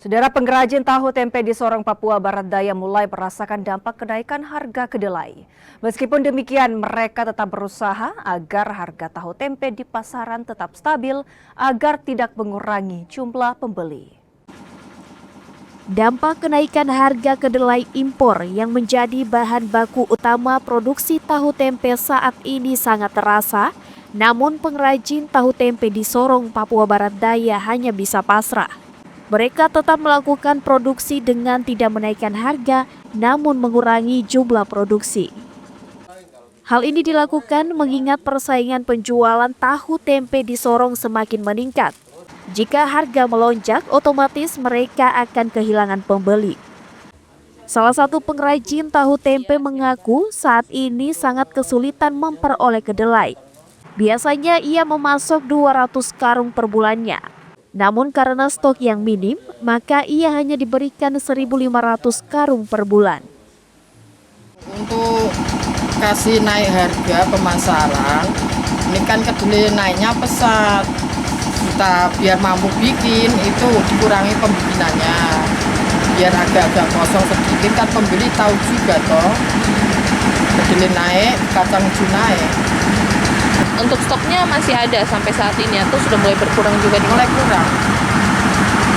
Saudara pengrajin tahu tempe di Sorong, Papua Barat Daya mulai merasakan dampak kenaikan harga kedelai. Meskipun demikian, mereka tetap berusaha agar harga tahu tempe di pasaran tetap stabil agar tidak mengurangi jumlah pembeli. Dampak kenaikan harga kedelai impor yang menjadi bahan baku utama produksi tahu tempe saat ini sangat terasa. Namun pengrajin tahu tempe di Sorong, Papua Barat Daya hanya bisa pasrah. Mereka tetap melakukan produksi dengan tidak menaikkan harga, namun mengurangi jumlah produksi. Hal ini dilakukan mengingat persaingan penjualan tahu tempe di Sorong semakin meningkat. Jika harga melonjak, otomatis mereka akan kehilangan pembeli. Salah satu pengrajin tahu tempe mengaku saat ini sangat kesulitan memperoleh kedelai. Biasanya ia memasok 200 karung per bulannya. Namun karena stok yang minim, maka ia hanya diberikan 1.500 karung per bulan. Untuk kasih naik harga pemasaran, ini kan kedelai naiknya pesat. Kita biar mampu bikin itu dikurangi pembikinannya. Biar agak-agak kosong sedikit kan pembeli tahu juga toh. Kedelai naik, kacang hijau naik. Untuk stoknya masih ada sampai saat ini atau sudah mulai berkurang juga? Mulai kurang.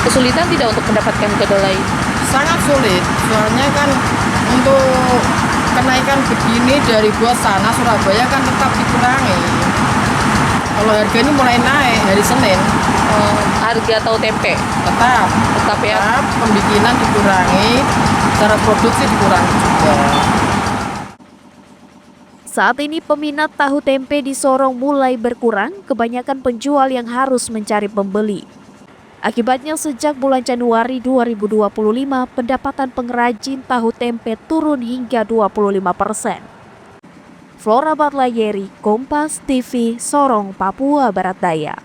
Kesulitan tidak untuk mendapatkan kedelai? Sangat sulit, soalnya kan untuk kenaikan begini dari bos sana Surabaya kan tetap dikurangi. Kalau harga ini mulai naik hari Senin. Harga tahu tempe? Tetap ya? Tetap, pembikinan dikurangi, cara produksi dikurangi juga. Saat ini peminat tahu tempe di Sorong mulai berkurang, kebanyakan penjual yang harus mencari pembeli. Akibatnya sejak bulan Januari 2025, pendapatan pengrajin tahu tempe turun hingga 25%. Flora Batlayeri, Kompas TV, Sorong, Papua Barat Daya.